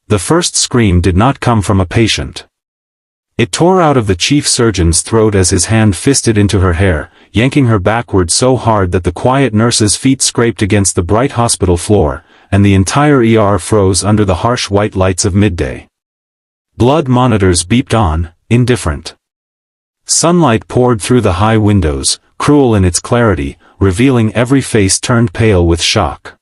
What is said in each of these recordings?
The first scream did not come from a patient. It tore out of the chief surgeon's throat as his hand fisted into her hair, yanking her backward so hard that the quiet nurse's feet scraped against the bright hospital floor, and the entire ER froze under the harsh white lights of midday. Blood monitors beeped on, indifferent. Sunlight poured through the high windows, cruel in its clarity, revealing every face turned pale with shock.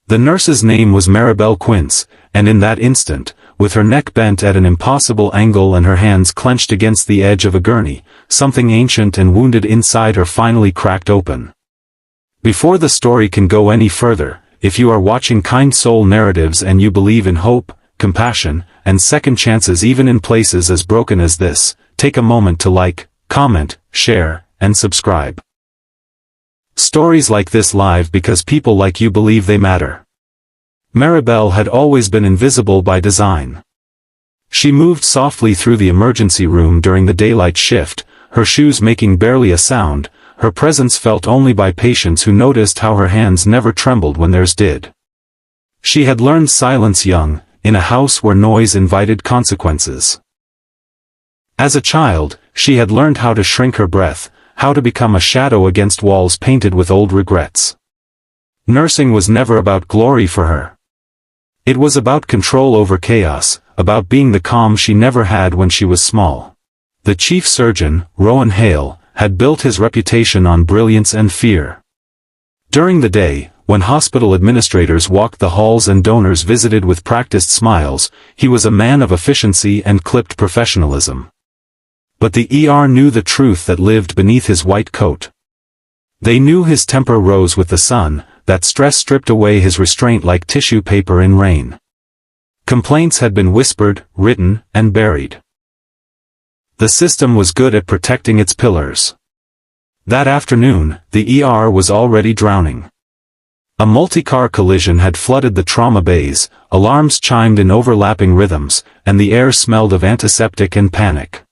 The nurse's name was Maribel Quince, and in that instant, with her neck bent at an impossible angle and her hands clenched against the edge of a gurney, something ancient and wounded inside her finally cracked open. Before the story can go any further, if you are watching Kind Soul Narratives and you believe in hope, compassion, and second chances even in places as broken as this, take a moment to like, comment, share, and subscribe. Stories like this live because people like you believe they matter. Maribel had always been invisible by design. She moved softly through the emergency room during the daylight shift, her shoes making barely a sound, her presence felt only by patients who noticed how her hands never trembled when theirs did. She had learned silence young, in a house where noise invited consequences. As a child, she had learned how to shrink her breath, how to become a shadow against walls painted with old regrets. Nursing was never about glory for her. It was about control over chaos, about being the calm she never had when she was small. The chief surgeon, Rowan Hale, had built his reputation on brilliance and fear. During the day, when hospital administrators walked the halls and donors visited with practiced smiles, he was a man of efficiency and clipped professionalism. But the ER knew the truth that lived beneath his white coat. They knew his temper rose with the sun, that stress stripped away his restraint like tissue paper in rain. Complaints had been whispered, written, and buried. The system was good at protecting its pillars. That afternoon, the ER was already drowning. A multi-car collision had flooded the trauma bays, alarms chimed in overlapping rhythms, and the air smelled of antiseptic and panic.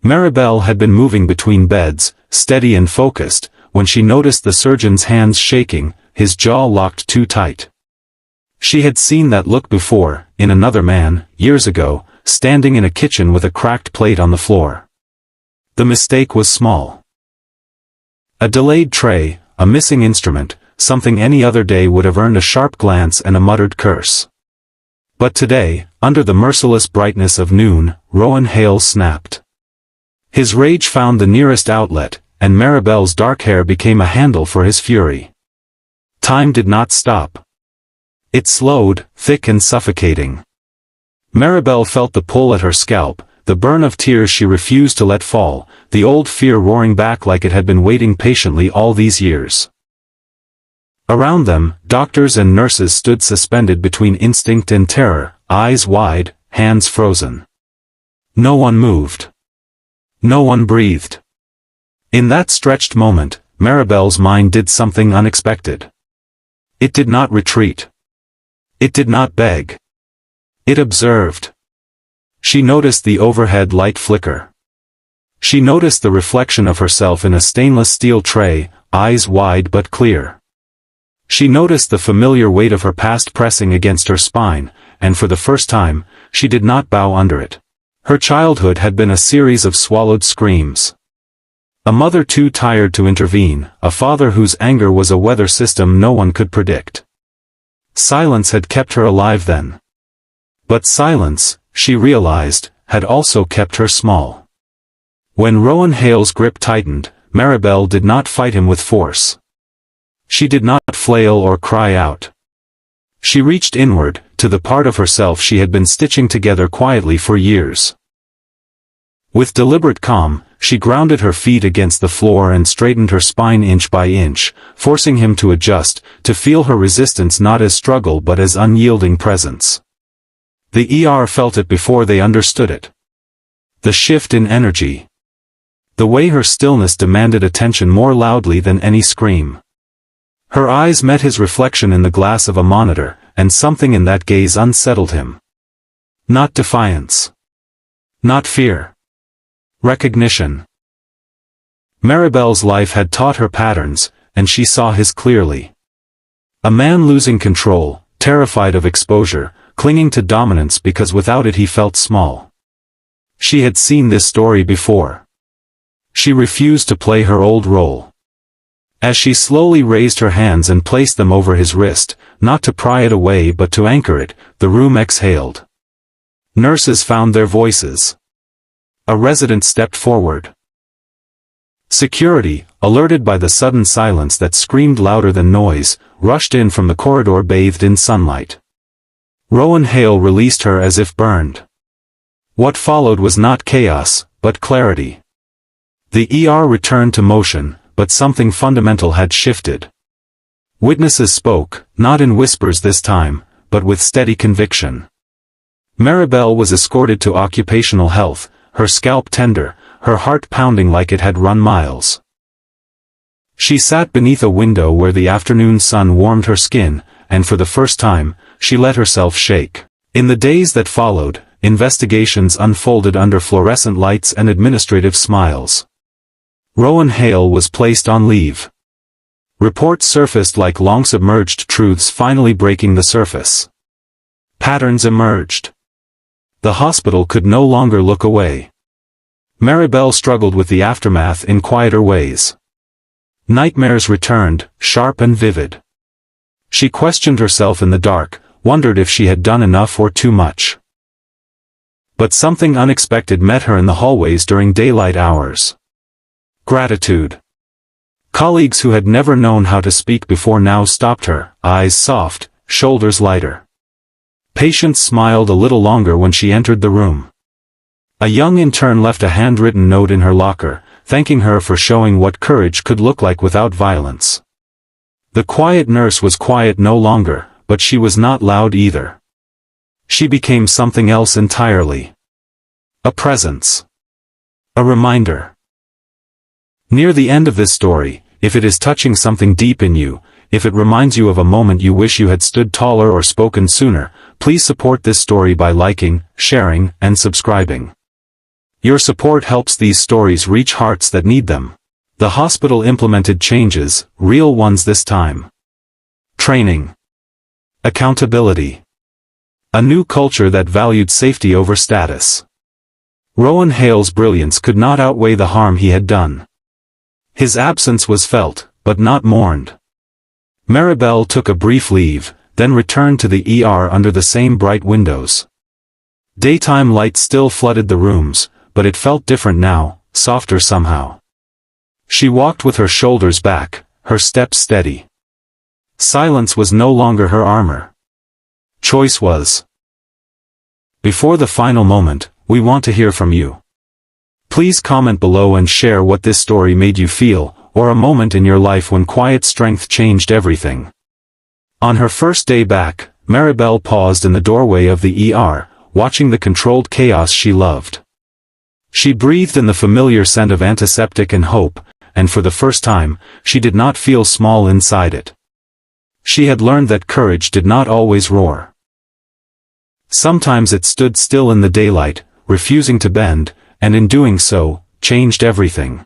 Maribel had been moving between beds, steady and focused, when she noticed the surgeon's hands shaking, his jaw locked too tight. She had seen that look before, in another man, years ago, standing in a kitchen with a cracked plate on the floor. The mistake was small. A delayed tray, a missing instrument, something any other day would have earned a sharp glance and a muttered curse. But today, under the merciless brightness of noon, Rowan Hale snapped. His rage found the nearest outlet, and Maribel's dark hair became a handle for his fury. Time did not stop. It slowed, thick and suffocating. Maribel felt the pull at her scalp, the burn of tears she refused to let fall, the old fear roaring back like it had been waiting patiently all these years. Around them, doctors and nurses stood suspended between instinct and terror, eyes wide, hands frozen. No one moved. No one breathed. In that stretched moment, Maribel's mind did something unexpected. It did not retreat. It did not beg. It observed. She noticed the overhead light flicker. She noticed the reflection of herself in a stainless steel tray, eyes wide but clear. She noticed the familiar weight of her past pressing against her spine, and for the first time, she did not bow under it. Her childhood had been a series of swallowed screams. A mother too tired to intervene, a father whose anger was a weather system no one could predict. Silence had kept her alive then. But silence, she realized, had also kept her small. When Rowan Hale's grip tightened, Maribel did not fight him with force. She did not flail or cry out. She reached inward, to the part of herself she had been stitching together quietly for years. With deliberate calm, she grounded her feet against the floor and straightened her spine inch by inch, forcing him to adjust, to feel her resistance not as struggle but as unyielding presence. The ER felt it before they understood it. The shift in energy. The way her stillness demanded attention more loudly than any scream. Her eyes met his reflection in the glass of a monitor, and something in that gaze unsettled him. Not defiance. Not fear. Recognition. Maribel's life had taught her patterns, and she saw his clearly. A man losing control, terrified of exposure, clinging to dominance because without it he felt small. She had seen this story before. She refused to play her old role. As she slowly raised her hands and placed them over his wrist, not to pry it away but to anchor it, the room exhaled. Nurses found their voices. A resident stepped forward. Security, alerted by the sudden silence that screamed louder than noise, rushed in from the corridor bathed in sunlight. Rowan Hale released her as if burned. What followed was not chaos, but clarity. The ER returned to motion, but something fundamental had shifted. Witnesses spoke, not in whispers this time, but with steady conviction. Maribel was escorted to occupational health, her scalp tender, her heart pounding like it had run miles. She sat beneath a window where the afternoon sun warmed her skin, and for the first time, she let herself shake. In the days that followed, investigations unfolded under fluorescent lights and administrative smiles. Rowan Hale was placed on leave. Reports surfaced like long-submerged truths finally breaking the surface. Patterns emerged. The hospital could no longer look away. Maribel struggled with the aftermath in quieter ways. Nightmares returned, sharp and vivid. She questioned herself in the dark, wondered if she had done enough or too much. But something unexpected met her in the hallways during daylight hours. Gratitude. Colleagues who had never known how to speak before now stopped her, eyes soft, shoulders lighter. Patients smiled a little longer when she entered the room. A young intern left a handwritten note in her locker, thanking her for showing what courage could look like without violence. The quiet nurse was quiet no longer, but she was not loud either. She became something else entirely. A presence. A reminder. Near the end of this story, if it is touching something deep in you, if it reminds you of a moment you wish you had stood taller or spoken sooner, please support this story by liking, sharing, and subscribing. Your support helps these stories reach hearts that need them. The hospital implemented changes, real ones this time. Training. Accountability. A new culture that valued safety over status. Rowan Hale's brilliance could not outweigh the harm he had done. His absence was felt, but not mourned. Maribel took a brief leave, then returned to the ER under the same bright windows. Daytime light still flooded the rooms, but it felt different now, softer somehow. She walked with her shoulders back, her steps steady. Silence was no longer her armor. Choice was. Before the final moment, we want to hear from you. Please comment below and share what this story made you feel, or a moment in your life when quiet strength changed everything. On her first day back, Maribel paused in the doorway of the ER, watching the controlled chaos she loved. She breathed in the familiar scent of antiseptic and hope, and for the first time, she did not feel small inside it. She had learned that courage did not always roar. Sometimes it stood still in the daylight, refusing to bend, and in doing so, changed everything.